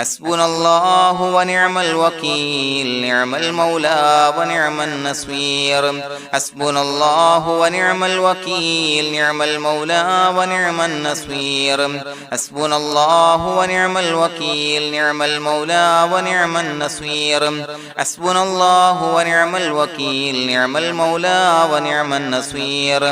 حسبنا الله ونعم الوكيل نعم المولى ونعم النصير حسبنا الله ونعم الوكيل نعم المولى ونعم النصير حسبنا الله ونعم الوكيل نعم المولى ونعم النصير حسبنا الله ونعم الوكيل نعم المولى ونعم النصير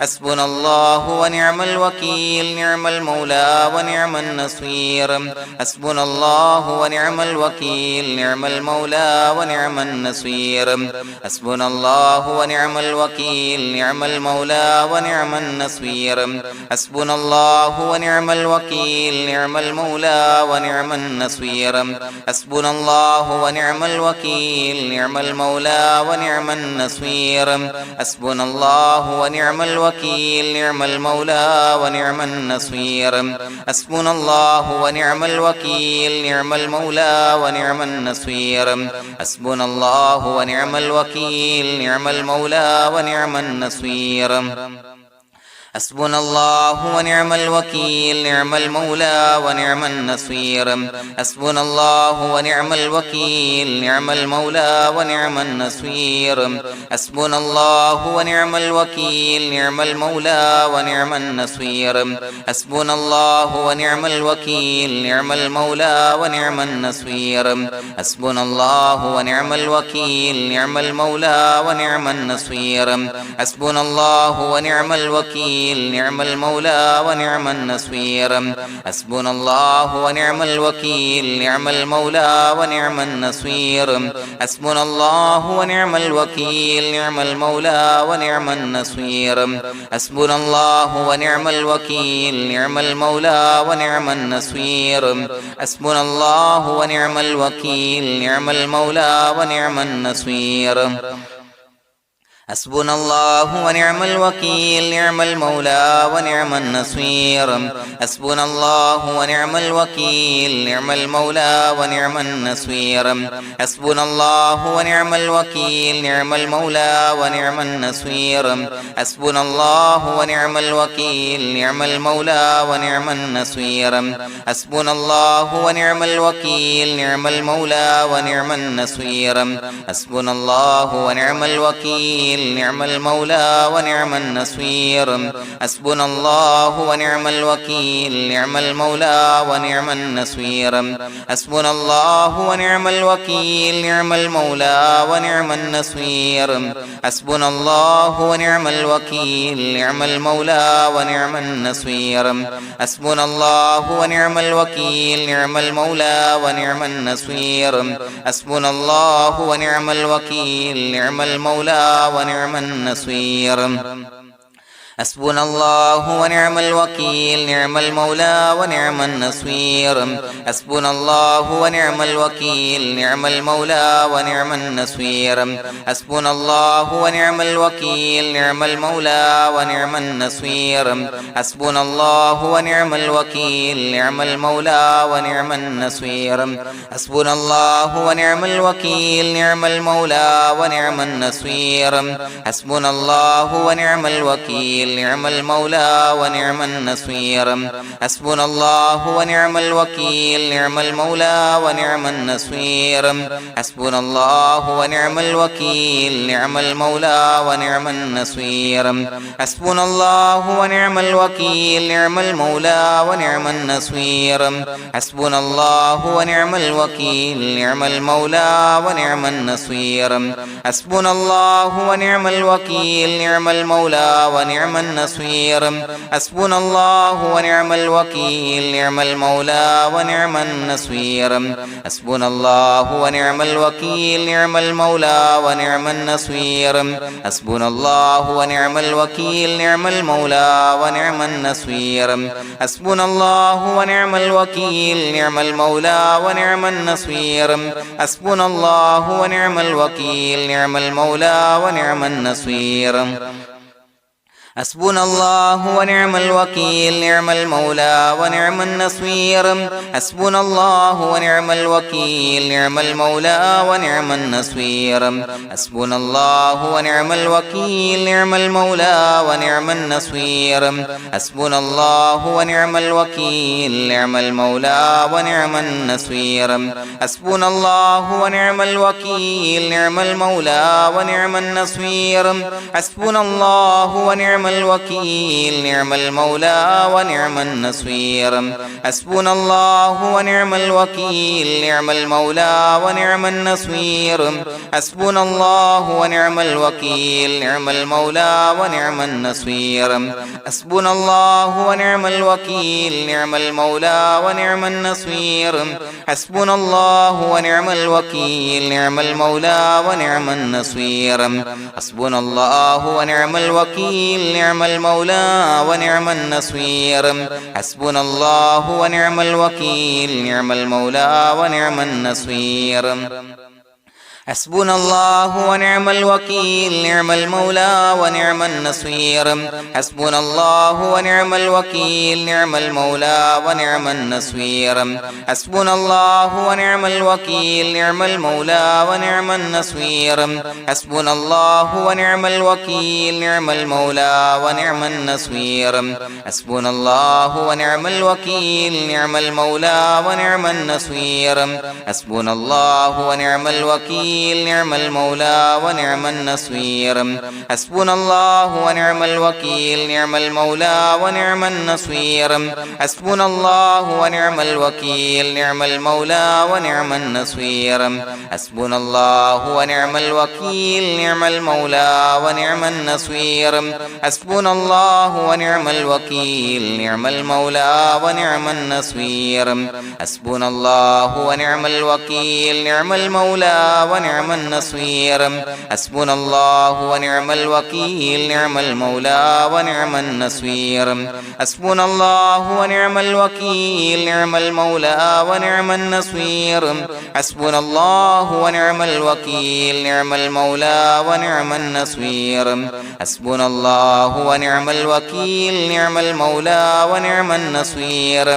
حسبنا الله ونعم الوكيل نعم المولى ونعم النصير حسبنا الله ونعم الوكيل نعم المولى ونعم النصير حسبنا الله ونعم الوكيل نعم المولى ونعم النصير حسبنا الله ونعم الوكيل نعم المولى ونعم النصير حسبنا الله ونعم الوكيل نعم المولى ونعم النصير حسبنا الله ونعم الوكيل نعم المولى ونعم النصير حسبنا الله ونعم الوكيل نعم المولى ونعم النصير حسبنا الله ونعم الوكيل نعم المولى ونعم النصير حسبنا الله ونعم الوكيل نعم المولى ونعم النصير حسبنا الله ونعم الوكيل نعم المولى ونعم النصير حسبنا الله ونعم الوكيل نعم المولى ونعم النصير حسبنا الله ونعم الوكيل نعم المولى ونعم النصير حسبنا الله ونعم الوكيل نعم المولى ونعم النصير حسبنا الله ونعم الوكيل نعم المولى ونعم النصير حسبنا الله ونعم الوكيل نعم المولى ونعم النصير حسبنا الله ونعم الوكيل نعم المولى ونعم النصير حسبنا الله ونعم الوكيل نعم المولى ونعم النصير حسبنا الله ونعم الوكيل نعم المولى ونعم النصير حسبنا الله ونعم الوكيل نعم المولى ونعم النصير حسبنا الله ونعم الوكيل نعم المولى ونعم النصير حسبنا الله ونعم الوكيل نعم المولى ونعم النصير حسبنا الله ونعم الوكيل نعم المولى ونعم النصير حسبنا الله ونعم الوكيل نعم المولى ونعم النصير حسبنا الله ونعم الوكيل نعم المولى ونعم النصير حسبنا الله ونعم الوكيل نعم المولى ونعم النصير حسبنا الله ونعم الوكيل نعم المولى ونعم النصير حسبنا الله ونعم الوكيل نعم المولى ونعم النصير حسبنا الله ونعم الوكيل نعم المولى ونعم النصير حسبنا الله ونعم الوكيل نعم المولى ونعم النصير حسبنا الله ونعم الوكيل نعم المولى ونعم النصير حسبنا الله ونعم الوكيل نعم المولى ونعم النصير حسبنا الله ونعم الوكيل نعم المولى ونعم النصير حسبنا الله ونعم الوكيل نعم المولى ونعم النصير حسبنا الله ونعم الوكيل نعم المولى ونعم النصير حسبنا الله ونعم الوكيل نعم المولى ونعم النصير حسبنا الله ونعم الوكيل نعم المولى ونعم النصير حسبنا الله ونعم الوكيل نعم المولى ونعم النصير حسبنا الله ونعم الوكيل نعم المولى ونعم النصير حسبنا الله ونعم الوكيل نعم المولى ونعم النصير حسبنا الله ونعم الوكيل نعم المولى ونعم النصير حسبنا الله ونعم الوكيل نعم المولى ونعم النصير حسبنا الله ونعم الوكيل نعم المولى ونعم النصير حسبنا الله ونعم الوكيل نعم المولى ونعم النصير حسبنا الله ونعم الوكيل نعم المولى ونعم النصير حسبنا الله ونعم الوكيل نعم المولى ونعم النصير حسبنا الله ونعم الوكيل نعم المولى ونعم النصير حسبنا الله ونعم الوكيل نعم المولى ونعم النصير حسبنا الله ونعم الوكيل نعم المولى ونعم النصير حسبنا الله ونعم الوكيل نعم المولى ونعم النصير حسبنا الله ونعم الوكيل نعم المولى ونعم النصير حسبنا الله ونعم الوكيل نعم المولى ونعم النصير حسبنا الله ونعم الوكيل نعم المولى ونعم النصير حسبنا الله ونعم الوكيل نعم المولى ونعم النصير حسبنا الله ونعم الوكيل نعم المولى ونعم النصير حسبنا الله ونعم الوكيل نعم المولى ونعم النصير حسبنا الله ونعم الوكيل نعم المولى ونعم النصير حسبنا الله ونعم الوكيل نعم المولى ونعم النصير حسبنا الله ونعم الوكيل نعم المولى ونعم النصير حسبنا الله ونعم الوكيل نعم المولى ونعم النصير حسبنا الله ونعم الوكيل نعم المولى ونعم النصير حسبنا الله ونعم الوكيل نعم المولى ونعم النصير حسبنا الله ونعم الوكيل نعم المولى ونعم النصير حسبنا الله ونعم الوكيل نعم المولى ونعم النصير حسبنا الله ونعم الوكيل نعم المولى ونعم النصير حسبنا الله ونعم الوكيل نعم المولى ونعم النصير حسبنا الله ونعم الوكيل نعم المولى ونعم النصير حسبنا الله ونعم الوكيل نعم المولى ونعم النصير حسبنا الله ونعم الوكيل نعم المولى ونعم النصير حسبنا الله ونعم الوكيل نعم المولى ونعم النصير حسبنا الله ونعم الوكيل نعم المولى ونعم النصير حسبنا الله ونعم الوكيل نعم المولى ونعم النصير حسبنا الله ونعم الوكيل نعم المولى ونعم النصير حسبنا الله ونعم الوكيل نعم المولى ونعم النصير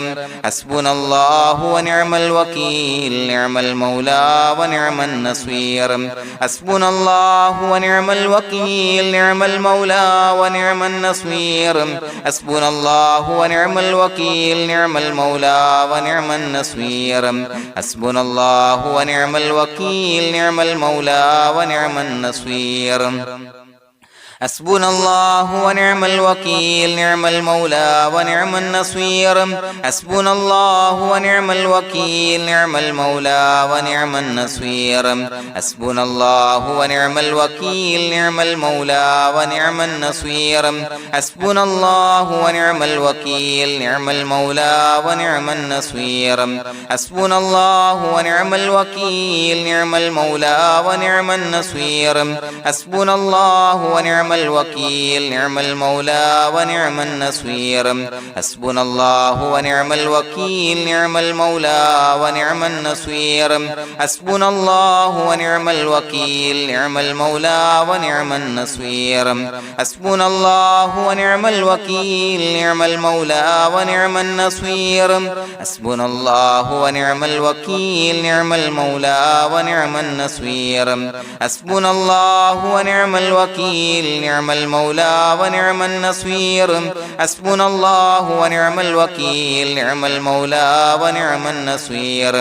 حسبنا الله ونعم الوكيل نعم المولى ونعم النصير حسبنا الله ونعم الوكيل نعم المولى ونعم النصير حسبنا الله ونعم الوكيل نعم المولى ونعم النصير حسبنا الله ونعم الوكيل نعم المولى ونعم النصير حسبنا الله ونعم الوكيل نعم المولى ونعم النصير حسبنا الله ونعم الوكيل نعم المولى ونعم النصير حسبنا الله ونعم الوكيل نعم المولى ونعم النصير حسبنا الله ونعم الوكيل نعم المولى ونعم النصير حسبنا الله ونعم الوكيل نعم المولى ونعم النصير حسبنا الله ونعم الوكيل نعم المولى ونعم النصير حسبنا الله ونعم الوكيل نعم المولى ونعم النصير حسبنا الله ونعم الوكيل نعم المولى ونعم النصير حسبنا الله ونعم الوكيل نعم المولى ونعم النصير حسبنا الله ونعم الوكيل نعم المولى ونعم النصير حسبنا الله ونعم الوكيل نعم المولى ونعم النصير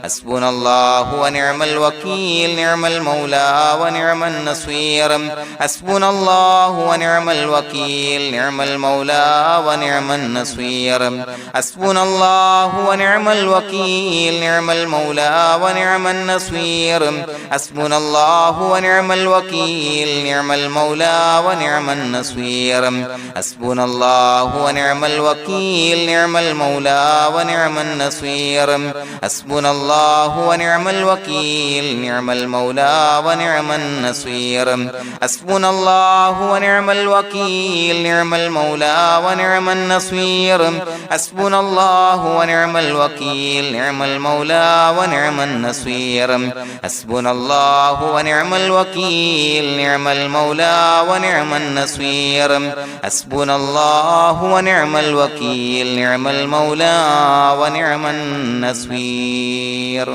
حسبنا الله ونعم الوكيل نعم المولى ونعم النصير حسبنا الله ونعم الوكيل نعم المولى ونعم النصير حسبنا الله ونعم الوكيل نعم المولى ونعم النصير حسبنا الله ونعم الوكيل نعم المولى ونعم النصير حسبنا الله ونعم الوكيل نعم المولى ونعم النصير حسبنا الله ونعم الوكيل نعم المولى ونعم النصير حسبنا الله ونعم الوكيل نعم المولى ونعم النصير حسبنا الله ونعم الوكيل نعم المولى ونعم النصير حسبنا الله ونعم الوكيل نعم المولى ونعم النصير حسبنا الله ونعم الوكيل نعم المولى ونعم النصير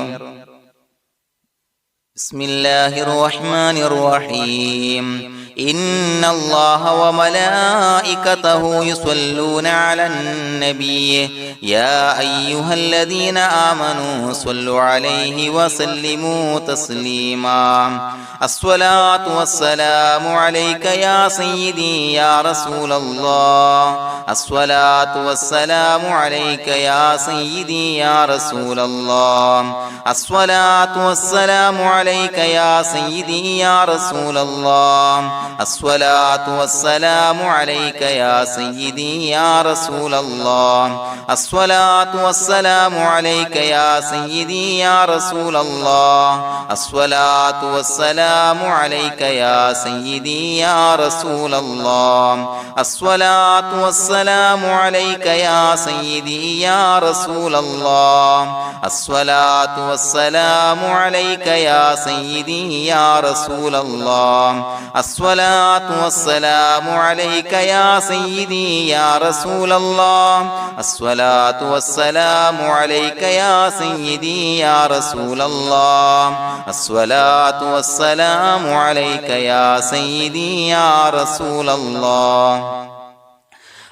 بسم الله الرحمن الرحيم إن الله وملائكته يصلون على النبي يا أيها الذين آمنوا صلوا عليه وسلموا تسليما الصلاة والسلام عليك يا سيدي يا رسول الله الصلاة والسلام عليك يا سيدي يا رسول الله الصلاة والسلام عليك يا سيدي يا رسول الله الصلاة والسلام عليك يا سيدي يا رسول الله الصلاة والسلام عليك يا سيدي يا رسول الله الصلاة والسلام عليك يا سيدي يا رسول الله الصلاة والسلام عليك يا سيدي يا رسول الله الصلاة والسلام عليك يا سيدي يا رسول الله الصلاة والسلام عليك يا سيدي يا رسول الله الصلاة والسلام عليك يا سيدي يا رسول الله الصلاة والسلام عليك يا سيدي يا رسول الله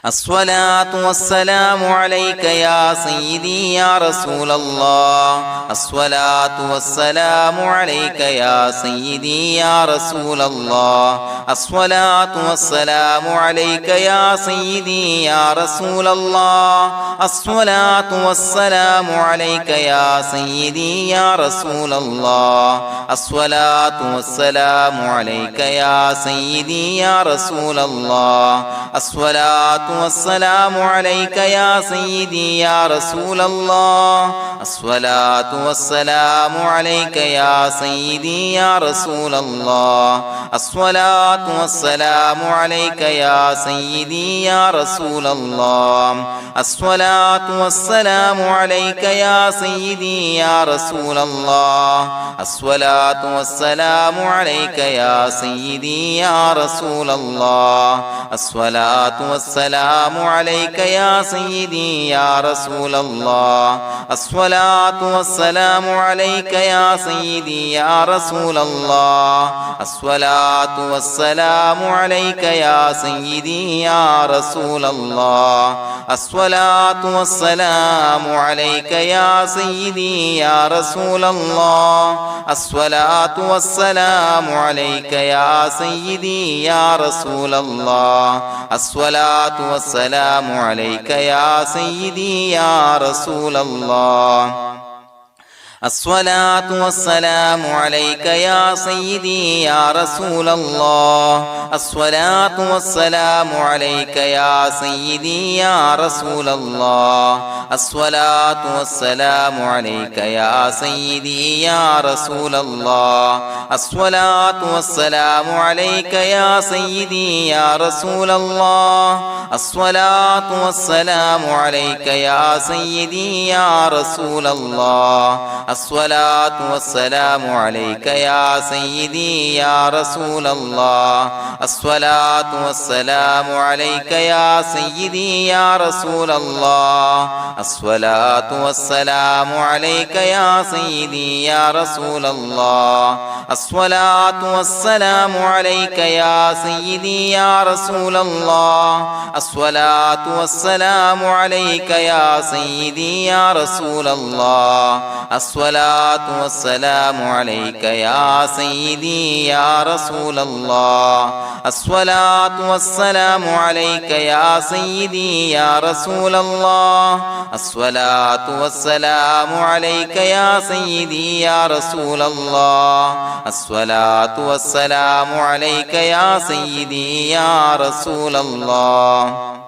الصلاة والسلام عليك يا سيدي يا رسول الله الصلاة والسلام عليك يا سيدي يا رسول الله الصلاة والسلام عليك يا سيدي يا رسول الله الصلاة والسلام عليك يا سيدي يا رسول الله الصلاة والسلام عليك يا سيدي يا رسول الله الصلاة والسلام عليك يا سيدي يا رسول الله الصلاة والسلام عليك يا سيدي يا رسول الله الصلاة والسلام عليك يا سيدي يا رسول الله الصلاة والسلام عليك يا سيدي يا رسول الله الصلاة والسلام عليك يا سيدي يا رسول الله الصلاة والسلام عليك يا سيدي يا رسول الله الصلاة والسلام عليك يا سيدي يا رسول الله الصلاة والسلام عليك يا سيدي يا رسول الله الصلاة والسلام عليك يا سيدي يا رسول الله الصلاة والسلام عليك يا سيدي يا رسول الله الصلاة والسلام عليك يا سيدي يا رسول الله الصلاة والسلام عليك يا سيدي يا رسول الله الصلاة والسلام عليك يا سيدي يا رسول الله الصلاة والسلام عليك يا سيدي يا رسول الله الصلاة والسلام عليك يا سيدي يا رسول الله الصلاة والسلام عليك يا سيدي يا رسول الله الصلاة والسلام عليك يا سيدي يا رسول الله الصلاة والسلام عليك يا سيدي يا رسول الله الصلاة والسلام عليك يا سيدي يا رسول الله الصلاة والسلام عليك يا سيدي يا رسول الله الصلاة والسلام عليك يا سيدي يا رسول الله الصلاة والسلام عليك يا سيدي يا رسول الله الصلاة والسلام عليك يا سيدي يا رسول الله الصلاة والسلام عليك يا سيدي يا رسول الله الصلاة والسلام عليك يا سيدي يا رسول الله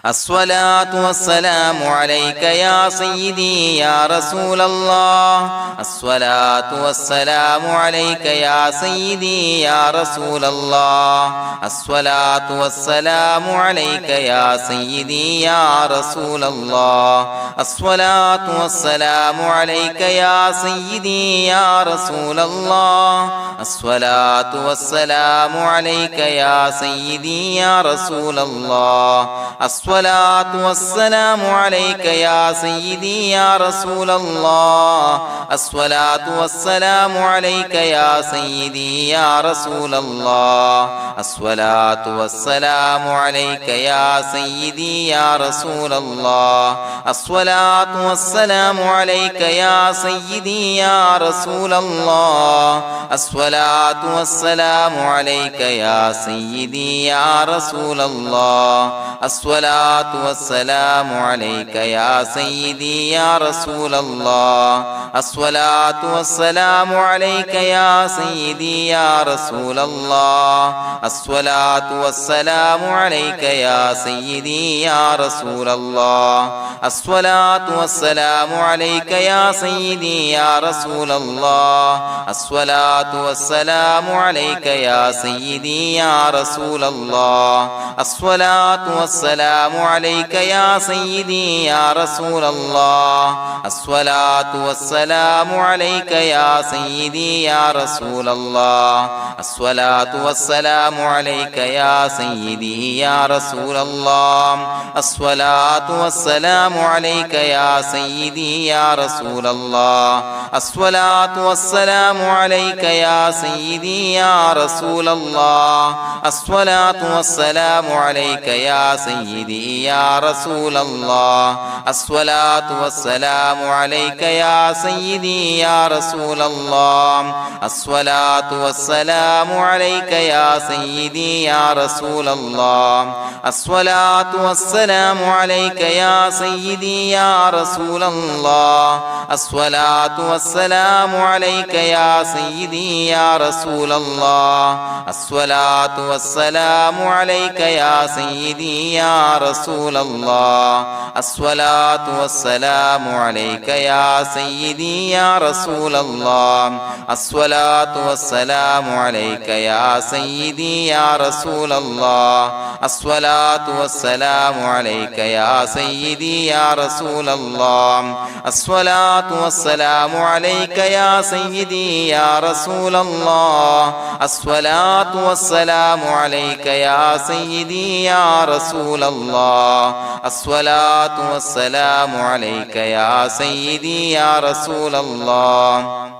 الصلاة والسلام عليك يا سيدي يا رسول الله الصلاة والسلام عليك يا سيدي يا رسول الله الصلاة والسلام عليك يا سيدي يا رسول الله الصلاة والسلام عليك يا سيدي يا رسول الله الصلاة والسلام عليك يا سيدي يا رسول الله الصلاة والسلام عليك يا سيدي يا رسول الله الصلاة والسلام عليك يا سيدي يا رسول الله الصلاة والسلام عليك يا سيدي يا رسول الله الصلاة والسلام عليك يا سيدي يا رسول الله الصلاة والسلام عليك يا سيدي يا رسول الله الصلاة والسلام عليك يا سيدي يا رسول الله الصلاة والسلام عليك يا سيدي يا رسول الله الصلاة والسلام عليك يا سيدي يا رسول الله الصلاة والسلام عليك يا سيدي يا رسول الله الصلاة والسلام عليك يا سيدي يا رسول الله الصلاة والسلام عليك يا سيدي يا رسول الله الصلاة والسلام عليك يا سيدي يا رسول الله الصلاة والسلام عليك يا سيدي يا رسول الله الصلاة والسلام عليك يا سيدي يا رسول الله الصلاة والسلام عليك يا سيدي يا رسول الله الصلاة والسلام عليك يا سيدي يا رسول الله الصلاة والسلام عليك يا سيدي يا رسول الله الصلاة والسلام عليك يا سيدي يا رسول الله الصلاة والسلام عليك يا سيدي يا رسول الله الصلاة والسلام عليك يا سيدي يا رسول الله الصلاة والسلام عليك يا سيدي يا رسول الله الصلاة والسلام عليك يا سيدي يا رسول الله الصلاة والسلام عليك يا سيدي يا رسول الله الصلاة والسلام عليك يا سيدي يا رسول الله الصلاة والسلام عليك يا سيدي يا رسول الله الصلاة والسلام عليك يا سيدي يا رسول الله الصلاة والسلام عليك يا سيدي يا رسول الله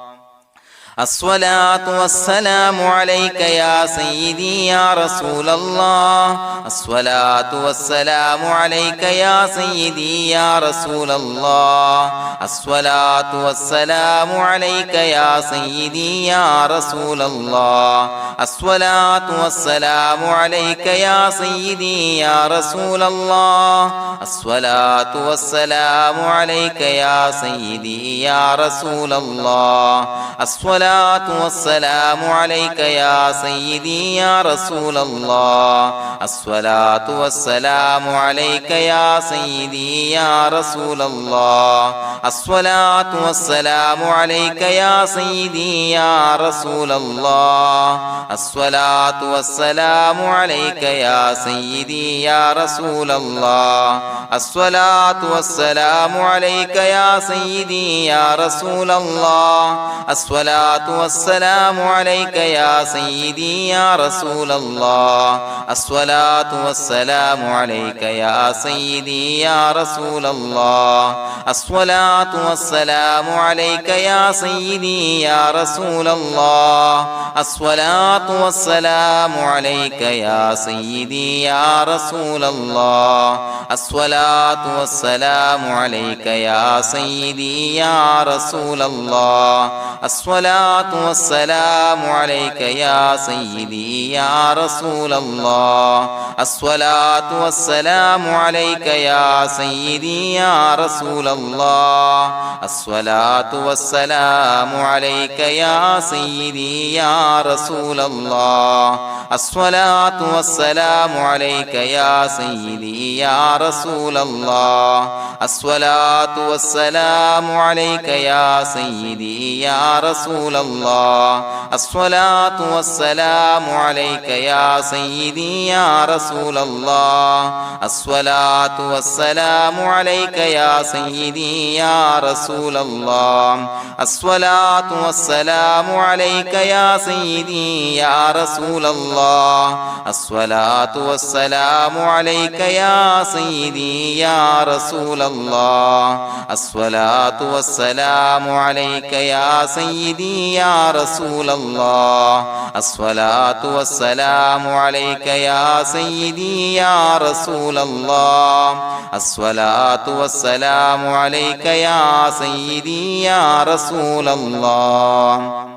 الصلاة والسلام عليك يا سيدي يا رسول الله الصلاة والسلام عليك يا سيدي يا رسول الله الصلاة والسلام عليك يا سيدي يا رسول الله الصلاة والسلام عليك يا سيدي يا رسول الله الصلاة والسلام عليك يا سيدي يا رسول الله الصلاة والسلام عليك يا سيدي يا رسول الله الصلاة والسلام عليك يا سيدي يا رسول الله الصلاة والسلام عليك يا سيدي يا رسول الله الصلاة والسلام عليك يا سيدي يا رسول الله الصلاة والسلام عليك يا سيدي يا رسول الله الصلاة والسلام عليك يا سيدي يا رسول الله الصلاة والسلام عليك يا سيدي يا رسول الله الصلاة والسلام عليك يا سيدي يا رسول الله الصلاة والسلام عليك يا سيدي يا رسول الله الصلاة والسلام عليك يا سيدي يا رسول الله الصلاة الصلاة والسلام عليك يا سيدي يا رسول الله الصلاة والسلام عليك يا سيدي يا رسول الله الصلاة والسلام عليك يا سيدي يا رسول الله الصلاة والسلام عليك يا سيدي يا رسول الله الصلاة والسلام عليك يا سيدي يا رسول الله الصلاة والسلام عليك يا سيدي يا رسول الله الصلاة والسلام عليك يا سيدي يا رسول الله الصلاة والسلام عليك يا سيدي يا رسول الله الصلاة والسلام عليك يا سيدي يا رسول الله الصلاة والسلام عليك يا سيدي يا رسول الله الصلاة والسلام عليك يا سيدي يا رسول الله الصلاة والسلام عليك يا سيدي يا رسول الله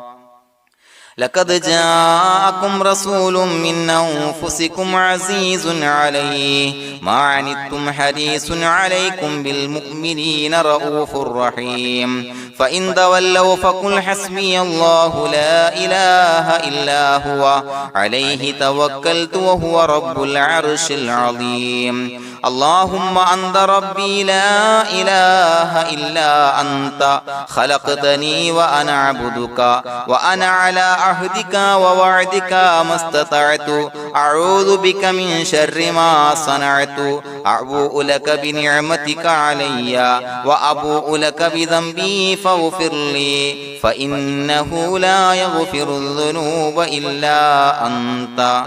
لقد جاءكم رسول من أنفسكم عزيز عليه ما عنتم حريص عليكم بالمؤمنين رؤوف رحيم فإن تولوا فقل حسبي الله لا إله إلا هو عليه توكلت وهو رب العرش العظيم اللهم أنت ربي لا إله إلا أنت خلقتني وأنا عبدك وأنا على عهدك ووعدك ما استطعت أعوذ بك من شر ما صنعت أبوء لك بنعمتك علي وأبوء لك بذنبي فاغفر لي فإنه لا يغفر الذنوب إلا أنت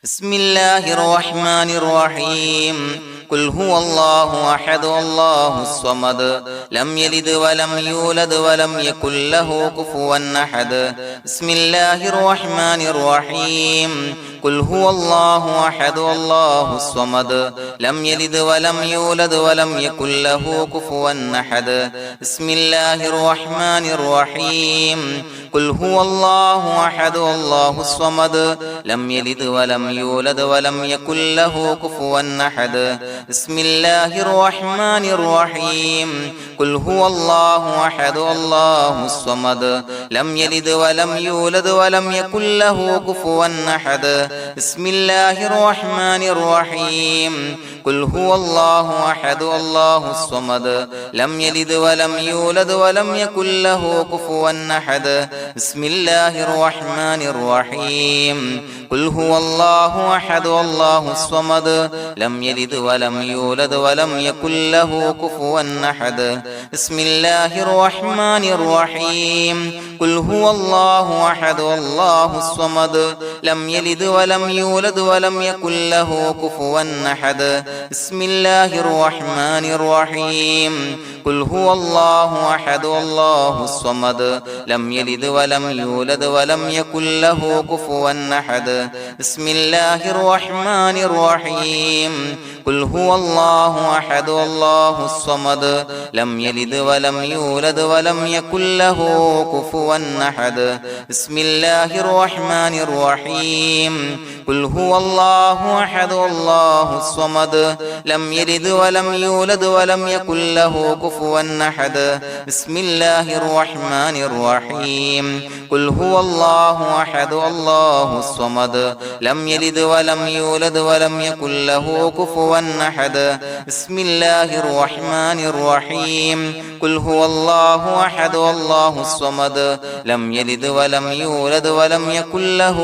بسم الله الرحمن الرحيم قل هو الله أحد الله الصمد لم يلد ولم يولد ولم يكن له كفوا أحد بسم الله الرحمن الرحيم قل هو الله أحد الله الصمد لم يلد ولم يولد ولم يكن له كفوا أحد بسم الله الرحمن الرحيم قل هو الله أحد الله الصمد لم يلد ولم يولد ولم يكن له كفوا أحد بسم الله الرحمن الرحيم قل هو الله أحد الله الصمد لم يلد ولم يولد ولم يكن له كفوا أحد بسم الله الرحمن الرحيم قل هو الله أحد الله الصمد لم يلد ولم يولد ولم يكن له كفوا أحد بسم الله الرحمن الرحيم قل هو الله أحد الله الصمد لم يلد ولم يولد ولم يكن له كفوا أحد بسم الله الرحمن الرحيم قل هو الله أحد الله الصمد لم يلد ولم يولد ولم يكن له كفوا أحد بسم الله الرحمن الرحيم قل هو الله أحد الله الصمد لم يلد ولم يولد ولم يكن له كفوا أحد بسم الله الرحمن الرحيم قل هو الله أحد الله الصمد لم يلد ولم يولد ولم يكن له كفوا أحد بسم الله الرحمن الرحيم قل هو الله أحد الله الصمد لم يلد ولم يولد ولم يكن له كفوا أحد بسم الله الرحمن الرحيم قل هو الله أحد الله الصمد لم يلد ولم يولد ولم يكن له كفوا أحد بسم الله الرحمن الرحيم قل هو الله أحد الله الصمد لم يلد ولم يولد ولم يكن له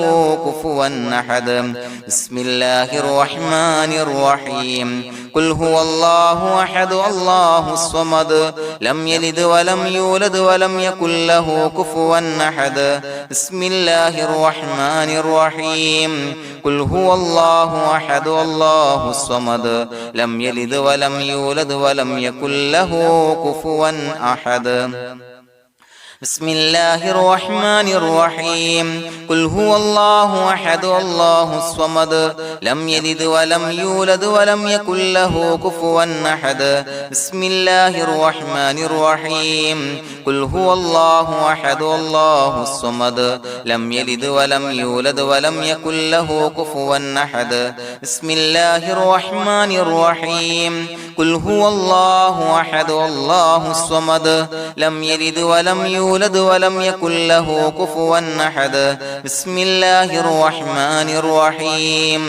كفوا أحد بسم الله الرحمن الرحيم قل هو الله أحد الله الصمد لم يلد ولم يولد ولم يكن له كفوا أحد بسم الله الرحمن الرحيم قل هو الله أحد الله الصمد لم يلد ولم يولد ولم يكن له كفوا أحد بسم الله الرحمن الرحيم قل هو الله أحد الله الصمد لم يلد ولم يولد ولم يكن له كفوا أحد بسم الله الرحمن الرحيم قل هو الله أحد الله الصمد لم يلد ولم يولد ولم يكن له كفوا أحد بسم الله الرحمن الرحيم قل هو الله أحد الله الصمد لم يلد ولم يولد ولم يكن له كفوا أحد بسم الله الرحمن الرحيم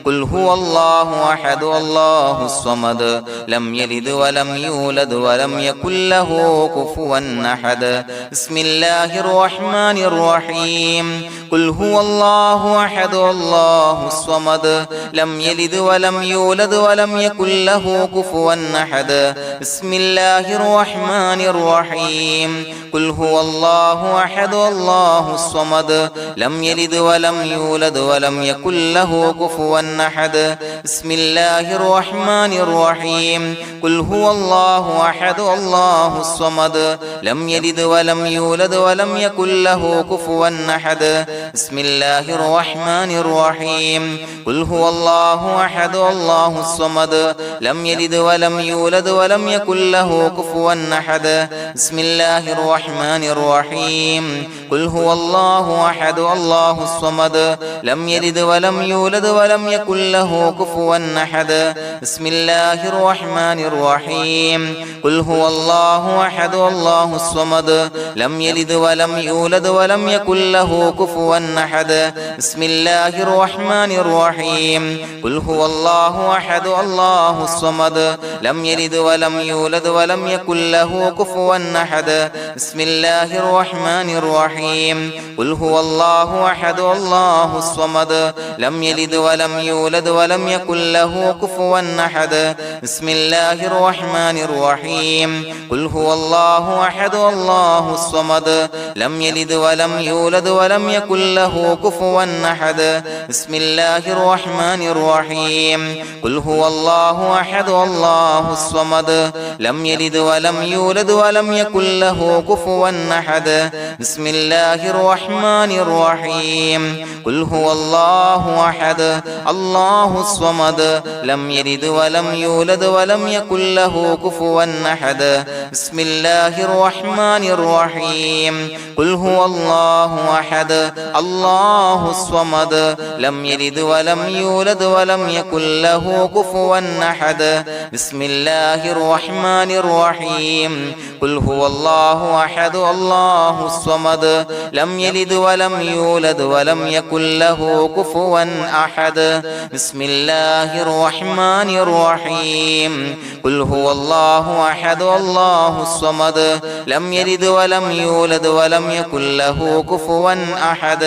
قل هو الله أحد الله الصمد لم يلد ولم يولد ولم يكن له كفوا أحد بسم الله الرحمن الرحيم قل هو الله أحد الله الصمد لم يلد ولم يولد ولم يكن له كفوا أحد بسم الله الرحمن الرحيم قل هو الله أحد الله الصمد لم يلد ولم يولد ولم يكن له كفوا أحد بسم الله الرحمن الرحيم قل هو الله أحد الله الصمد لم يلد ولم يولد ولم يكن له كفوا أحد بسم الله الرحمن الرحيم قل هو الله أحد الله الصمد لم يلد ولم يولد ولم يكن له كفوا أحد بسم الله الرحمن الرحيم قل هو الله أحد الله الصمد لم يلد ولم يولد ولم يكن له كفوا أحد بسم الله الرحمن الرحيم قل هو الله أحد الله الصمد لم يلد ولم يولد ولم يكن له كفوا أحد بسم الله الرحمن الرحيم قل هو الله أحد الله الصمد لم يلد ولم يولد ولم يكن له كفوا أحد بسم الله الرحمن الرحيم قل هو الله أحد الله الصمد لم يلد ولم يولد ولم يكن له كفوا أحد بسم الله الرحمن الرحيم قل هو الله أحد الله الصمد لم يلد ولم يولد ولم يكن له كفوا أحد بسم الله الرحمن الرحيم قل هو الله أحد الله الصمد لم يلد ولم يولد ولم يكن له كفوا أحد بسم الله الرحمن الرحيم قل هو الله أحد الله الصمد لم يلد ولم يولد ولم يكن له كفوا أحد بسم الله الرحمن الرحيم قل هو الله أحد الله الصمد لم يلد ولم يولد ولم يكن له كفوا أحد بسم الله الرحمن الرحيم قل هو الله أحد الله الصمد لم يلد ولم يولد ولم يكن له كفوا أحد بسم الله الرحمن الرحيم قل هو الله أحد الله الصمد لم يلد ولم يولد ولم يكن له كفوا أحد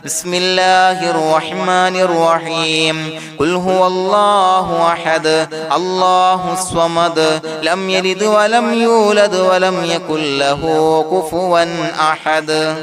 بسم الله الرحمن الرحيم قل هو الله أحد الله الصمد لم يلد ولم يولد ولم يكن له كفوا أحد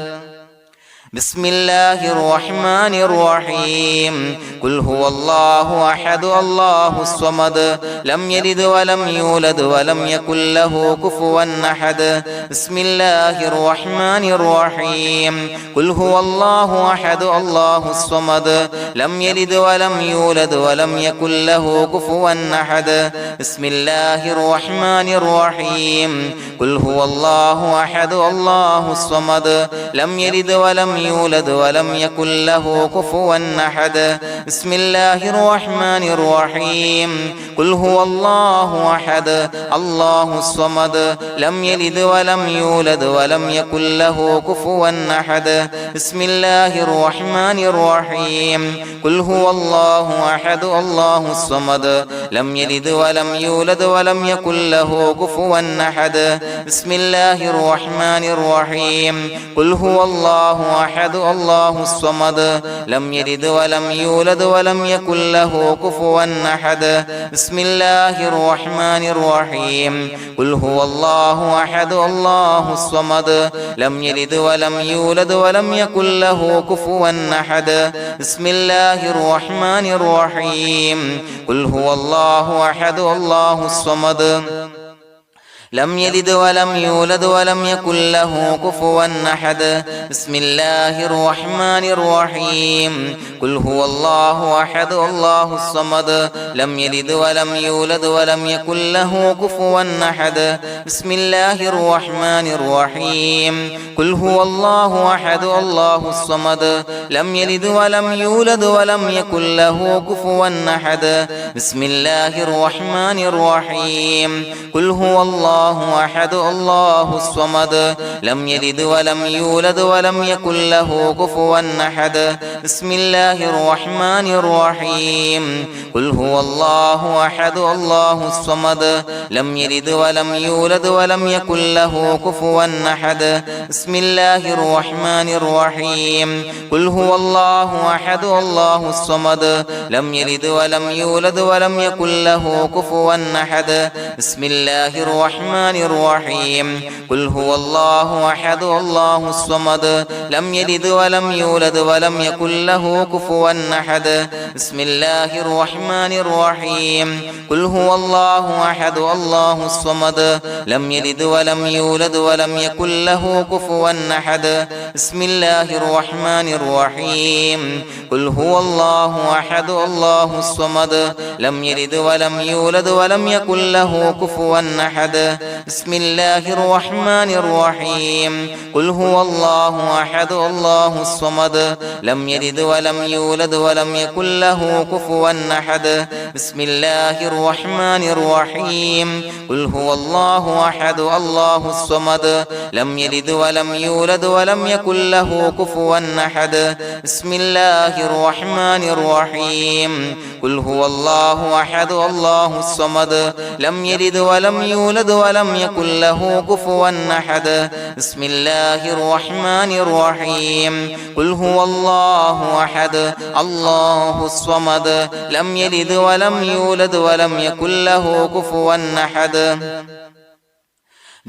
بسم الله الرحمن الرحيم قل هو الله أحد الله الصمد لم يلد ولم يولد ولم يكن له كفوا أحد بسم الله الرحمن الرحيم قل هو الله أحد الله الصمد لم يلد ولم يولد ولم يكن له كفوا أحد بسم الله الرحمن الرحيم قل هو الله أحد الله الصمد لم يلد ولم يولد ولم يكن له كفوا أحد بسم الله الرحمن الرحيم قل هو الله أحد الله الصمد لم يلد ولم يولد ولم يكن له كفوا أحد بسم الله الرحمن الرحيم قل هو الله أحد الله الصمد لم يلد ولم يولد ولم يكن له كفوا أحد بسم الله الرحمن الرحيم قل هو الله أحد الله الصمد لم يلد ولم يولد ولم يكن له كفوا أحد بسم الله الرحمن الرحيم قل هو الله أحد الله الصمد لم يلد ولم يولد ولم يكن له كفوا أحد بسم الله الرحمن الرحيم قل هو الله أحد الله الصمد لم يلد ولم يولد ولم يكن له كفوا أحد بسم الله الرحمن الرحيم قل هو الله أحد الله الصمد لم يلد ولم يولد ولم يكن له كفوا أحد بسم الله الرحمن الرحيم قل هو الله أحد الله الصمد لم يلد ولم يولد ولم يكن له كفوا أحد بسم الله الرحمن الرحيم قل هو الله أحد الله الصمد لم يلد ولم يولد ولم يكن له كفوا أحد بسم الله الرحمن الرحيم قل هو الله أحد الله الصمد لم يلد ولم يولد ولم يكن له كفوا أحد بسم الله الرحمن الرحيم قل هو الله أحد الله الصمد لم يلد ولم يولد ولم يكن له كفوا أحد بسم الله الرحمن الرحيم قل هو الله أحد الله الصمد لم يلد ولم يولد ولم يكن له كفوا أحد بسم الله الرحمن الرحيم قل هو الله أحد الله الصمد لم يلد ولم يولد ولم يكن له كفوا أحد بسم الله الرحمن الرحيم قل هو الله أحد الله الصمد لم يلد ولم يولد ولم يكن له كفوا أحد بسم الله الرحمن الرحيم قل هو الله أحد الله الصمد لم يلد ولم يولد ولم يكن له كفوا أحد بسم الله الرحمن الرحيم قل هو الله أحد الله الصمد لم يلد ولم يولد ولم يكن له كفوا أحد بسم الله الرحمن الرحيم قل هو الله أحد الله الصمد لم يلد ولم يولد ولم يكن له كفوا أحد بسم الله الرحمن الرحيم قل هو الله أحد الله الصمد لم يلد ولم يولد ولم يكن له كفوا أحد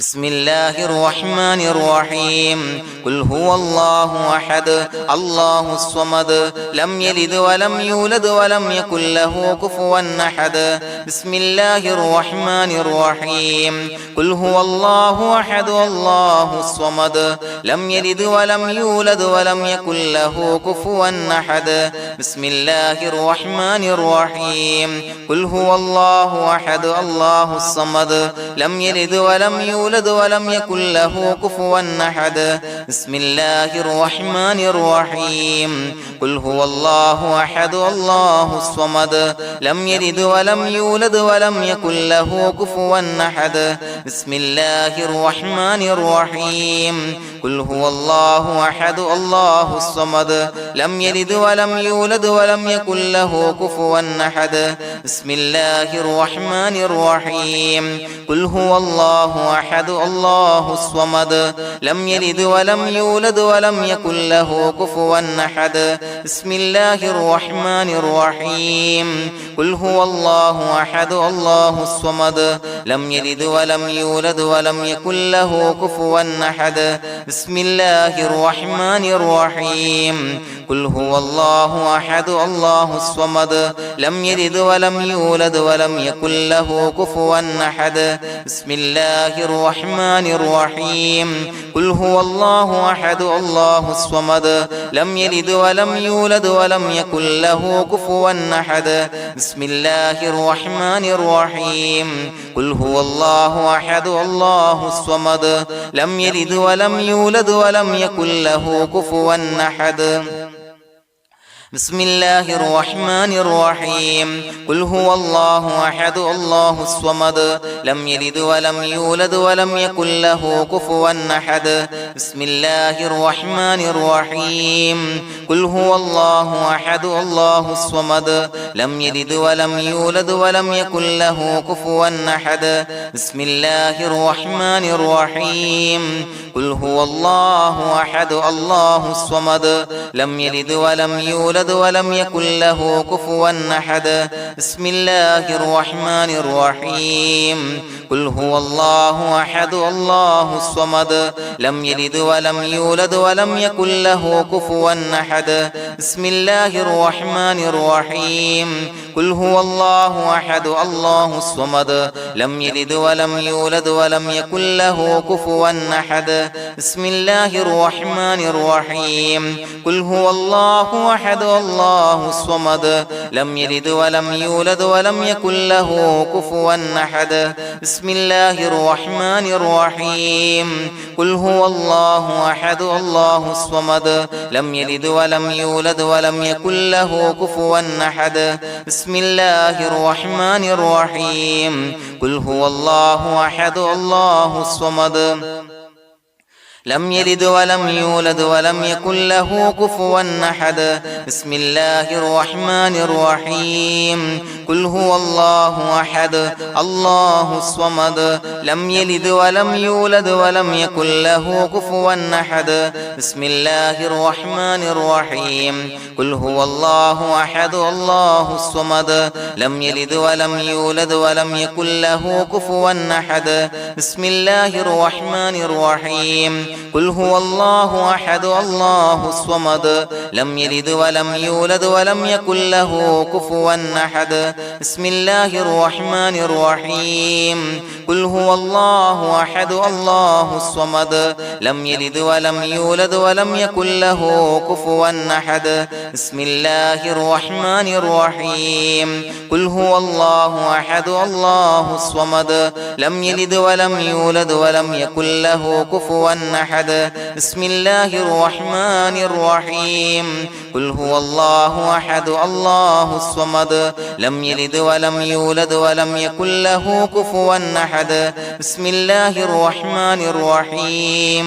بسم الله الرحمن الرحيم قل هو الله أحد الله الصمد لم يلد ولم يولد ولم يكن له كفوا أحد بسم الله الرحمن الرحيم قل هو الله أحد الله الصمد لم يلد ولم يولد ولم يكن له كفوا أحد بسم الله الرحمن الرحيم قل هو الله أحد الله الصمد لم يلد ولم يولد ولم يكن له كفوا أحد بسم الله الرحمن الرحيم قل هو الله أحد الله الصمد لم يلد ولم يولد ولم يكن له كفوا أحد بسم الله الرحمن الرحيم قل هو الله أحد الله الصمد لم يلد ولم يولد ولم يكن له كفوا أحد بسم الله الرحمن الرحيم قل هو الله أحد الله الصمد لم يلد ولم يولد ولم يكن له كفوا أحد بسم الله الرحمن الرحيم قل هو الله أحد الله الصمد لم يلد ولم يولد ولم يكن له كفوا أحد بسم الله الرحمن الرحيم قل هو الله أحد الله الصمد لم يلد ولم يولد ولم يكن له كفوا أحد بسم الله الرحمن الرحيم قل هو الله أحد الله الصمد لم يلد ولم يولد ولم يكن له كفوا أحد بسم الله الرحمن الرحيم قل هو الله أحد الله الصمد لم يلد ولم يولد ولم يكن له كفوا أحد بسم الله الرحمن الرحيم قل هو الله أحد الله الصمد لم يلد ولم يولد ولم يكن له كفوا أحد بسم الله الرحمن الرحيم قل هو الله أحد الله الصمد لم يلد ولم يولد ولم يكن له كفوا أحد بسم الله الرحمن الرحيم قل هو الله أحد الله الصمد لم يلد ولم يولد يولد ولم يكن له كفوا أحد بسم الله الرحمن الرحيم قل هو الله أحد الله الصمد لم يلد ولم يولد ولم يكن له كفوا أحد بسم الله الرحمن الرحيم قل هو الله أحد الله الصمد لم يلد ولم يولد ولم يكن له كفوا أحد بسم الله الرحمن الرحيم قل هو الله أحد الله الصمد لم يلد ولم يولد ولم يكن له كفوا أحد بسم الله الرحمن الرحيم قل هو الله أحد الله الصمد لم يلد ولم يولد ولم يكن له كفوا أحد بسم الله الرحمن الرحيم قل هو الله أحد الله الصمد لم يلد ولم يولد ولم يكن له كفوا أحد بسم الله الرحمن الرحيم قل هو الله أحد الله الصمد لم يلد ولم يولد ولم يكن له كفوا أحد بسم الله الرحمن الرحيم قل هو الله أحد الله الصمد لم يلد ولم يولد ولم يكن له كفوا أحد بسم الله الرحمن الرحيم قل هو الله أحد الله الصمد لم يلد ولم يولد ولم يكن له كفوا أحد بسم الله الرحمن الرحيم قل هو الله أحد الله الصمد لم يلد ولم يولد ولم يكن له كفوا أحد بسم الله الرحمن الرحيم قل هو الله أحد الله الصمد لم يلد ولم يولد ولم يكن له كفوا أحد بسم الله الرحمن الرحيم قل هو الله أحد الله الصمد لم يلد ولم يولد ولم يكن له كفوا أحد بسم الله الرحمن الرحيم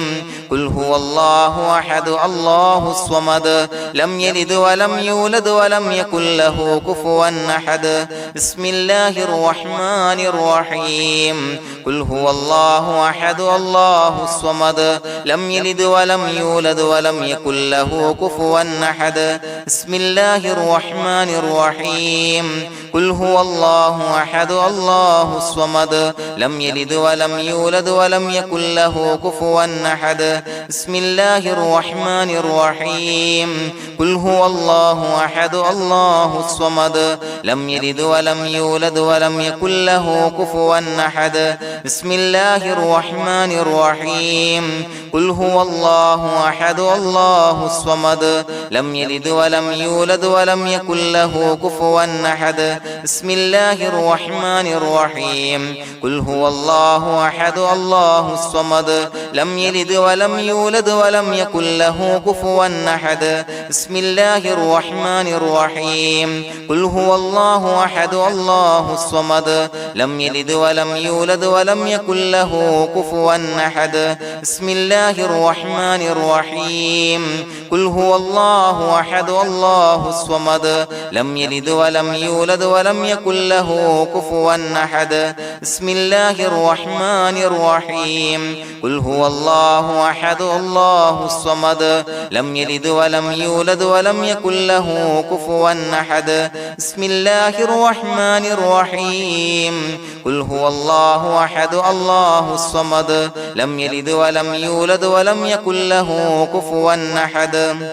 قل هو الله أحد الله الصمد لم يلد ولم يولد ولم يكن له كفوا أحد بسم الله الرحمن الرحيم قل هو الله أحد الله الصمد لم يلد ولم يولد ولم يكن له كفوا أحد بسم الله الرحمن الرحيم قل هو الله أحد الله الصمد لم يلد ولم يولد ولم يكن له كفوا أحد بسم الله الرحمن الرحيم قل هو الله أحد الله الصمد لم يلد ولم يولد ولم يكن له كفوا أحد بسم الله الرحمن الرحيم قل هو الله أحد الله الصمد لم يلد ولم يولد ولم يكن له كفوا أحد بسم الله الرحمن الرحيم قل هو الله أحد الله الصمد لم يلد ولم يولد ولم يكن له كفوا أحد بسم الله الرحمن الرحيم قل هو الله أحد الله الصمد لم يلد ولم يولد ولم يكن له كفوا أحد بسم الله الرحمن الرحيم قل هو الله أحد الله الصمد لم يلد ولم يولد ولم يكن له كفوا أحد بسم الله الرحمن الرحيم قل هو الله أحد الله الصمد لم يلد ولم يولد ولم يكن له كفوا أحد بسم الله الرحمن الرحيم قل هو الله أحد الله الصمد لم يلد ولم يولد ولم يكن له كفوا أحد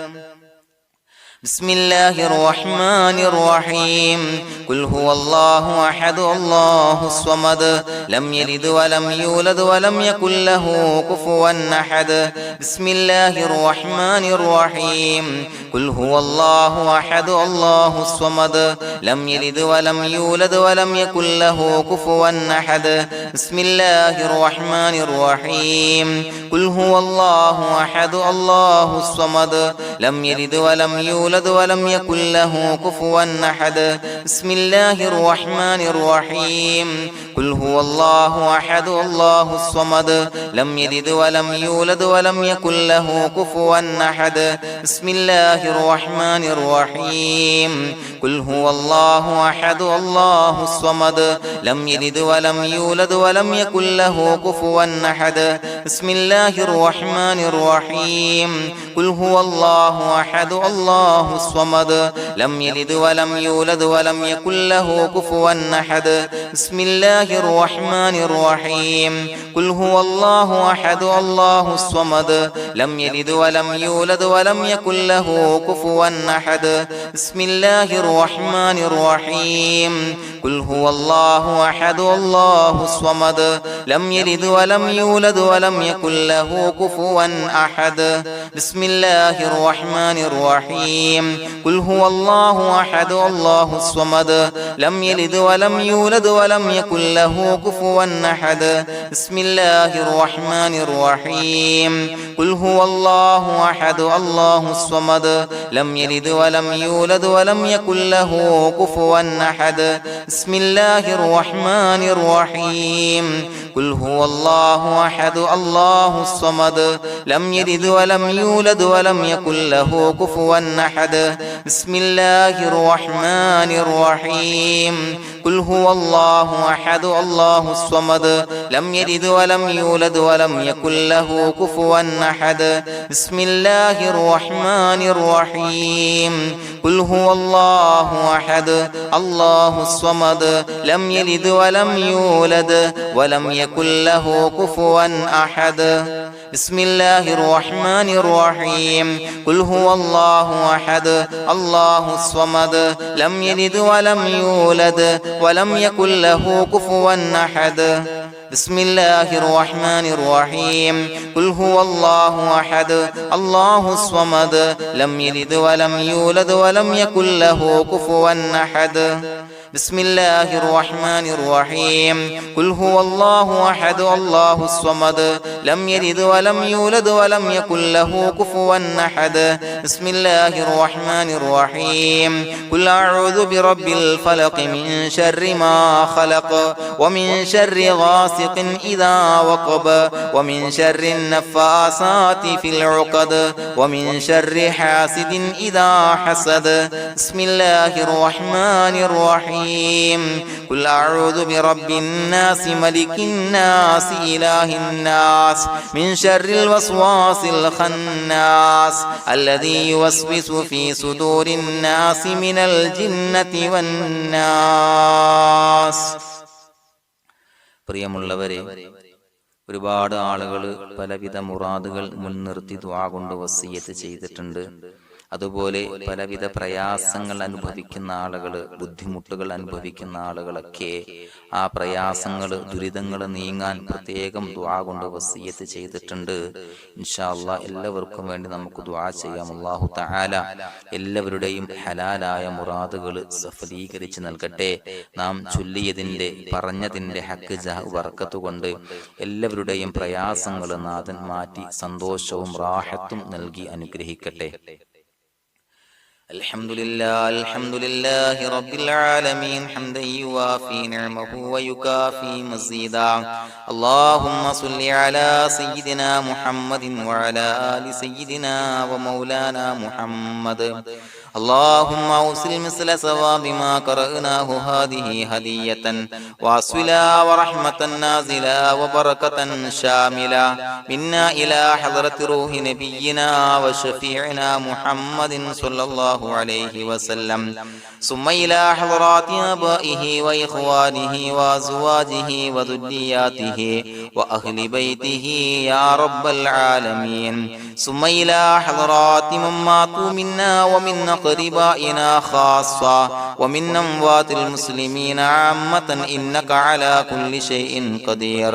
بسم الله الرحمن الرحيم قل هو الله أحد الله الصمد لم يلد ولم يولد ولم يكن له كفوا أحد بسم الله الرحمن الرحيم قل هو الله أحد الله الصمد لم يلد ولم يولد ولم يكن له كفوا أحد بسم الله الرحمن الرحيم قل هو الله أحد الله الصمد لم يلد ولم يولد ولم يكن له كفوا أحد بسم الله الرحمن الرحيم قل هو الله أحد الله الصمد لم يلد ولم يولد ولم يكن له كفوا أحد بسم الله الرحمن الرحيم قل هو الله أحد الله الصمد لم يلد ولم يولد ولم يكن له كفوا أحد بسم الله الرحمن الرحيم قل هو الله الله أحد الله الصمد لم يلد ولم يولد ولم يكن له كفوا أحد بسم الله الرحمن الرحيم قل هو الله أحد الله الصمد لم يلد ولم يولد ولم يكن له كفوا أحد بسم الله الرحمن الرحيم قل هو الله أحد الله الصمد لم يلد ولم يولد ولم يكن له كفوا أحد بسم الله الرحمن الرحيم قل هو الله أحد الله الصمد لم يلد ولم يولد ولم يكن له كفوا أحد بسم الله الرحمن الرحيم قل هو الله أحد الله الصمد لم يلد ولم يولد ولم يكن له كفوا أحد بسم الله الرحمن الرحيم قل هو الله أحد الله الصمد لم يلد ولم يولد ولم يكن له كفوا أحد بسم الله الرحمن الرحيم قل هو الله أحد الله الصمد لم يلد ولم يولد ولم يكن له كفوا أحد بسم الله الرحمن الرحيم قل هو الله أحد الله الصمد لم يلد ولم يولد ولم يكن له كفوا أحد بسم الله الرحمن الرحيم قل هو الله أحد الله الصمد لم يلد ولم يولد ولم يكن له كفوا أحد بسم الله الرحمن الرحيم قل هو الله أحد الله الصمد لم يلد ولم يولد ولم يكن له كفوا أحد بسم الله الرحمن الرحيم قل هو الله أحد الله الصمد لم يلد ولم يولد ولم يكن له كفوا أحد بسم الله الرحمن الرحيم قل أعوذ برب الفلق من شر ما خلق ومن شر غاسق إذا وقب ومن شر النفاثات في العقد ومن شر حاسد إذا حسد بسم الله الرحمن الرحيم قل أعوذ برب الناس ملك الناس إله الناس من شر الوسواس الخناس الذي يوسوس في صدور الناس من الجنة والناس. പ്രിയമുള്ളവരെ, ഒരുപാട് ആളുകൾ പലവിധ മുറാദുകൾ മുൻനിർത്തി ദുആ കൊണ്ട് വസിയ്യത്ത് ചെയ്തിട്ടുണ്ട്. അതുപോലെ പലവിധ പ്രയാസങ്ങൾ അനുഭവിക്കുന്ന ആളുകൾ, ബുദ്ധിമുട്ടുകൾ അനുഭവിക്കുന്ന ആളുകളൊക്കെ ആ പ്രയാസങ്ങൾ, ദുരിതങ്ങൾ നീങ്ങാൻ പ്രത്യേകം ദുആ കൊണ്ട് വസിയ്യത്ത് ചെയ്തിട്ടുണ്ട്. ഇൻഷാ അല്ലാഹ് എല്ലാവർക്കും വേണ്ടി നമുക്ക് ദുആ ചെയ്യാം. അല്ലാഹു തആല എല്ലാവരുടെയും ഹലാലായ മുറാദുകൾ സഫലീകരിച്ച് നൽകട്ടെ. നാം ചൊല്ലിയതിന്റെ, പറഞ്ഞതിന്റെ ഹക്ക് ജാഹ് ബർക്കത്ത് കൊണ്ട് എല്ലാവരുടെയും പ്രയാസങ്ങൾ നാഥൻ മാറ്റി സന്തോഷവും റാഹത്തും നൽകി അനുഗ്രഹിക്കട്ടെ. الحمد لله رب العالمين حمدا يوافي نعمه ويكافي مزيدا. اللهم صل على سيدنا محمد وعلى آل سيدنا ومولانا محمد. اللهم أوصل مثل ثواب ما قرأناه هذه هدية واصلا ورحمة نازلا وبركة شاملة منا إلى حضرة روح نبينا وشفيعنا محمد صلى الله عليه وسلم، ثم إلى حضرات آبائه وإخوانه وأزواجه وذرياته وأهل بيته يا رب العالمين، ثم إلى حضرات من ماتوا منا ومن أقربائنا خاصة ومن أموات المسلمين عامة إنك على كل شيء قدير،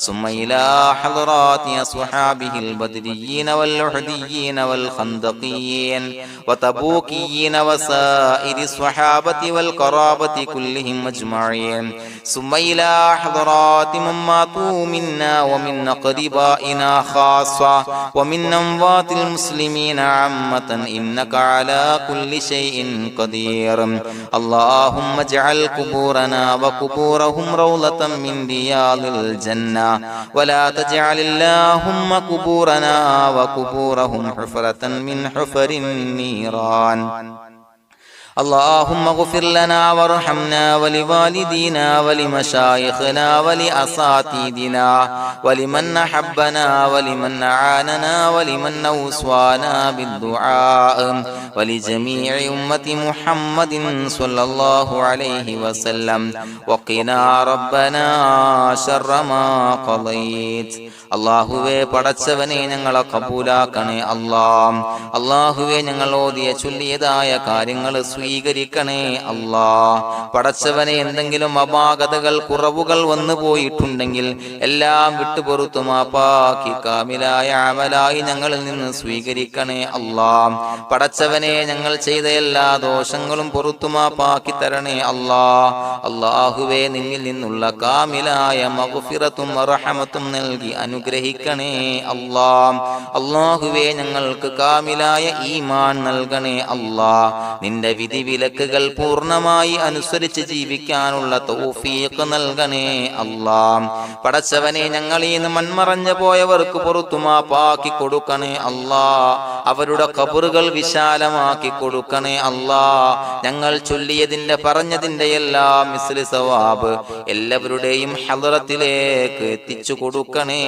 ثم إلى حضرات أصحابه البدريين والأحديين والخندقيين وتبوكيين وسائر الصحابة والقرابة كلهم أجمعين، ثم إلى حضرات من ماتوا منا ومن أقربائنا خاصة ومن أموات المسلمين عامة إنك على كل شيء قدير. اللهم اجعل قبورنا وقبورهم روضة من رياض الجنة، ولا تجعل اللهم قبورنا وقبورهم حفرة من حفر النيران. اللهم اغفر لنا وارحمنا ولوالدينا ولمشايخنا ولأساتذتنا ولمن أحبنا ولمن أعاننا ولمن أوصانا بالدعاء ولجميع أمة محمد صلى الله عليه وسلم وقنا ربنا شر ما قضيت. അള്ളാഹുവേ പടച്ചവനെ ഞങ്ങളെ കബൂലാക്കണേ അല്ലാഹ്. അള്ളാഹുവേ ഞങ്ങൾ ഓതിയ ചൊല്ലിയതായ കാര്യങ്ങൾ സ്വീകരിക്കണേ അല്ലാഹ്. പടച്ചവനെ എന്തെങ്കിലും അപാകതകൾ കുറവുകൾ വന്നു പോയിട്ടുണ്ടെങ്കിൽ എല്ലാം വിട്ടുപൊറുത്തു മാപ്പാക്കി കാമിലായ അമലായി ഞങ്ങളിൽ നിന്ന് സ്വീകരിക്കണേ അല്ലാഹ്. പടച്ചവനെ ഞങ്ങൾ ചെയ്ത എല്ലാ ദോഷങ്ങളും പൊറുത്തു മാപ്പാക്കി തരണേ അല്ലാഹ്. അള്ളാഹുവേ നിന്നിൽ നിന്നുള്ള കാമിലായ മഗ്ഫിറത്തും റഹമത്തും നൽകി അനുഗ്രഹിക്കണേ അല്ലാഹ്. അല്ലാഹുവേ ഞങ്ങൾക്ക് കാമിലായ ഈമാൻ നൽകണേ അല്ലാഹ്. നിന്റെ വിധി വിലക്കുകൾ പൂർണ്ണമായി അനുസരിച്ച് ജീവിക്കാനുള്ള തൗഫീഖ് നൽകണേ അല്ലാഹ്. പടച്ചവനെ ഞങ്ങളിൽ നിന്ന് മൺമറഞ്ഞു പോയവർക്ക് പുറത്തു മാപ്പാക്കി കൊടുക്കണേ അല്ലാഹ്. അവരുടെ ഖബറുകൾ വിശാലമാക്കി കൊടുക്കണേ അല്ലാഹ്. ഞങ്ങൾ ചൊല്ലിയതിന്റെ പറഞ്ഞതിന്റെ എല്ലാം മിസ്ലി സവാബ് എല്ലാവരുടെയും ഹളറത്തിലേക്ക് എത്തിച്ചു കൊടുക്കണേ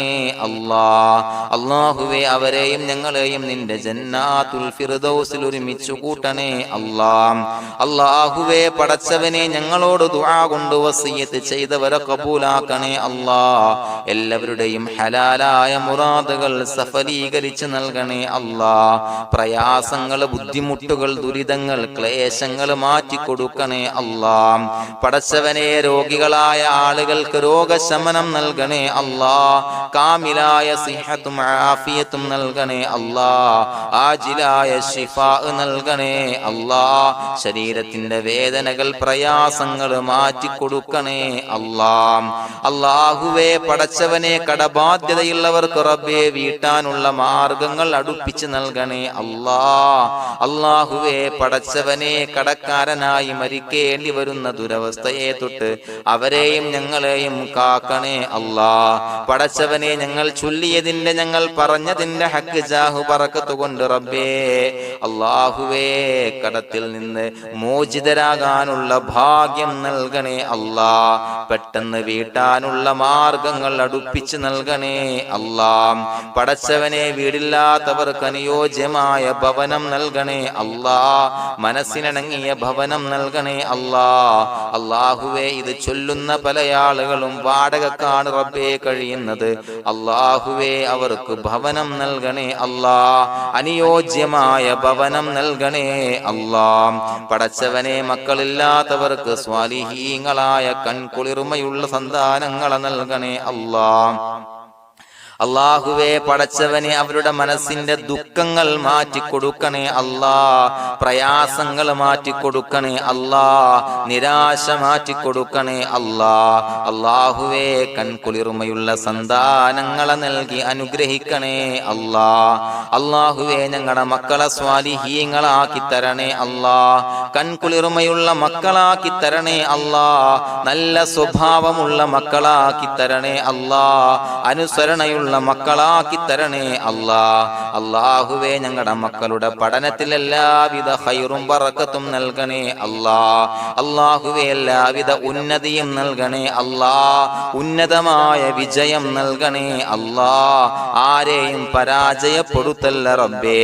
അല്ലാഹ്. അല്ലാഹുവേ അവരെയും ഞങ്ങളെയും നിന്റെ ജന്നാത്തുൽ ഫിർദൗസിൽ ഒരുമിച്ചു കൂട്ടണേ അല്ലാഹ്. അല്ലാഹുവേ പടച്ചവനെ ഞങ്ങളോട് ദുആ കൊണ്ട് വസിയത്ത് ചെയ്തവരെ കബൂലാക്കണേ അല്ലാഹ്. എല്ലാവരുടെയും ഹലാലായ മുറാദുകൾ സഫലീകരിച്ച് നൽകണേ അല്ലാഹ്. പ്രയാസങ്ങൾ, ബുദ്ധിമുട്ടുകൾ, ദുരിതങ്ങൾ, ക്ലേശങ്ങൾ മാറ്റിക്കൊടുക്കണേ അല്ലാഹ്. പടച്ചവനെ രോഗികളായ ആളുകൾക്ക് രോഗശമനം നൽകണേ അല്ലാഹ്. കാമിലായ സിഹത്തും ആഫിയത്തും നൽകണേ അല്ലാഹ്. ആജിലായ ശിഫാ നൽകണേ അല്ലാഹ്. ശരീരത്തിന്റെ വേദനകൾ, പ്രയാസങ്ങൾ മാറ്റിക്കൊടുക്കണേ അല്ലാഹ്. അല്ലാഹുവേ പടച്ചവനെ കടബാധ്യതയുള്ളവർക്ക് റബ്ബേ വീട്ടാനുള്ള മാർഗങ്ങൾ അടുപ്പിച്ച് നൽകണേ അല്ലാഹ്. അല്ലാഹുവേ പടച്ചവനെ കടക്കാരനായി മരിക്കേണ്ടി വരുന്ന ദുരവസ്ഥയെ തൊട്ട് അവരെയും ഞങ്ങളെയും കാക്കണേ അല്ലാഹ്. പടച്ചവനെ ഞങ്ങൾ ചൊല്ലിയതിന്റെ, ഞങ്ങൾ പറഞ്ഞതിന്റെ ഹക്ക് ജാഹു ബറക്കത്ത് കൊണ്ട് റബ്ബേ അല്ലാഹുവേ കടത്തിൽ നിന്ന് മോചിതരാകാനുള്ള ഭാഗ്യം നൽകണേ അല്ലാഹ്. പെട്ടെന്ന് വീട്ടാനുള്ള മാർഗങ്ങൾ അടുപ്പിച്ച് നൽകണേ അല്ലാഹ്. പടച്ചവനെ വീടില്ലാത്തവർക്ക് അനുയോജ്യമായ ഭവനം നൽകണേ അല്ലാഹ്. മനസ്സിനിണങ്ങിയ ഭവനം നൽകണേ അല്ലാഹ്. അല്ലാഹുവേ ഇത് ചൊല്ലുന്ന പല ആളുകളും വാടകക്കാണ് റബ്ബേ കഴിയുന്നത്. അല്ലാഹുവേ അവർക്ക് ഭവനം നൽകണേ അല്ലാഹ്. അനുയോജ്യമായ ഭവനം നൽകണേ അല്ലാഹ്. പടച്ചവനെ മക്കളില്ലാത്തവർക്ക് സ്വാലിഹീങ്ങളായ കൺകുളിർമയുള്ള സന്താനങ്ങളെ നൽകണേ അല്ലാഹ്. അല്ലാഹുവേ പടച്ചവനെ അവരുടെ മനസ്സിന്റെ ദുഃഖങ്ങൾ മാറ്റിക്കൊടുക്കണേ അല്ലാഹ്. പ്രയാസങ്ങൾ മാറ്റിക്കൊടുക്കണേ അല്ലാഹ്. നിരാശ മാറ്റിക്കൊടുക്കണേ അല്ലാഹ്. അല്ലാഹുവേ കൺകുളിർമയുള്ള സന്താനങ്ങളെ നൽകി അനുഗ്രഹിക്കണേ അല്ലാഹ്. അല്ലാഹുവേ ഞങ്ങളുടെ മക്കളെ സ്വാലിഹീങ്ങളാക്കി തരണേ അല്ലാഹ്. കൺകുളിർമയുള്ള മക്കളാക്കി തരണേ അല്ലാഹ്. നല്ല സ്വഭാവമുള്ള മക്കളാക്കി തരണേ അല്ലാഹ്. അനുസരണയുള്ള മക്കളാക്കി തരണേ അല്ലാഹ്. അല്ലാഹുവേ ഞങ്ങളുടെ മക്കളുടെ പഠനത്തിൽ എല്ലാവിധ ഖൈറും ബറക്കത്തും നൽകണേ അല്ലാഹ്. അല്ലാഹുവേ എല്ലാവിധ ഉന്നതിയും നൽകണേ അല്ലാഹ്. ഉന്നതമായ വിജയം നൽകണേ അല്ലാഹ്. ആരെയും പരാജയപ്പെടുത്തല്ല റബ്ബേ.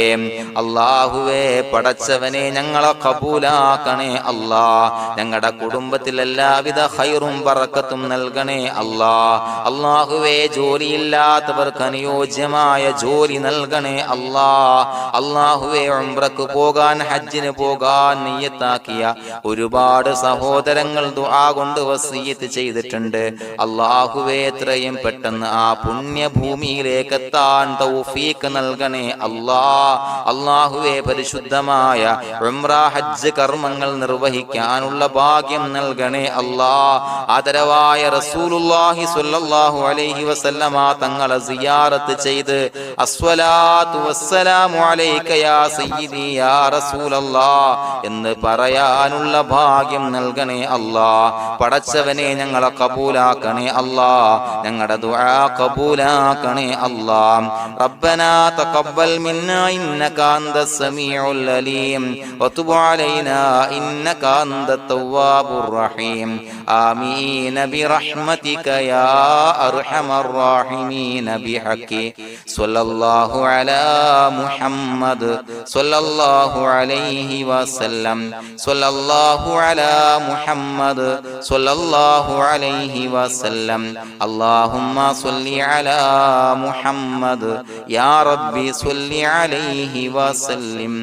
അല്ലാഹുവേ പടച്ചവനെ ഞങ്ങളെ കബൂലാക്കണേ അല്ലാഹ്. ഞങ്ങളുടെ കുടുംബത്തിൽ എല്ലാവിധ ഖൈറും ബറക്കത്തും നൽകണേ അല്ലാഹ്. അല്ലാഹുവേ ജോലിയില്ലാത്ത അനുയോജ്യമായ ജോലി നൽകണേ അല്ലാഹ്. അല്ലാഹുവേ ഉംറക്ക് പോകാൻ, ഹജ്ജിന് പോകാൻ നിയ്യത്താക്കിയ ഒരുപാട് സഹോദരങ്ങൾ ദുആ കൊണ്ട് വസിയത്ത് ചെയ്തിട്ടുണ്ട്. അല്ലാഹുവേ എത്രയും പെട്ടെന്ന് ആ പുണ്യഭൂമിയിലേക്ക് എത്താൻ തൗഫീഖ് നൽകണേ അല്ലാഹ്. അല്ലാഹുവേ പരിശുദ്ധമായ ഉംറ ഹജ്ജ് കർമ്മങ്ങൾ നിർവഹിക്കാനുള്ള ഭാഗ്യം നൽകണേ അല്ലാഹ്. ആദരവായ റസൂലുള്ളാഹി സ്വല്ലല്ലാഹു അലൈഹി വസല്ലമ തങ്ങളെ സിയാറത്ത് ചെയ്ത് അസ്സലാത്തു വസ്സലാമു അലൈക യാ സയ്യിദി യാ റസൂലല്ലാഹ് എന്ന് പറയാനുള്ള ഭാഗ്യം നൽകണേ അല്ലാഹ്. പടച്ചവനെ ഞങ്ങളെ കബൂലാക്കണേ അല്ലാഹ്, ഞങ്ങളുടെ ദുആ കബൂലാക്കണേ അല്ലാഹ്. റബ്ബനാ തഖബ്ബൽ മിന്നാ ഇന്നക അന്തസ് സമീഉൽ അലീം വതുബ് അലൈനാ ഇന്നക അന്തത് തവ്വാബുർ റഹീം. ആമീൻ ബിറഹ്മതിക യാ അർഹമർ റഹീമീൻ ബിഹഖി സ്വല്ലല്ലാഹു അലാ മുഹമ്മദ് സ്വല്ലല്ലാഹു അലൈഹി വസല്ലം സ്വല്ലല്ലാഹു അലാ മുഹമ്മദ് സ്വല്ലല്ലാഹു അലൈഹി വസല്ലം. അല്ലാഹുമ്മ സ്വല്ലി അലാ മുഹമ്മദ് യാ റബ്ബി സ്വല്ലി അലൈഹി വസല്ലം.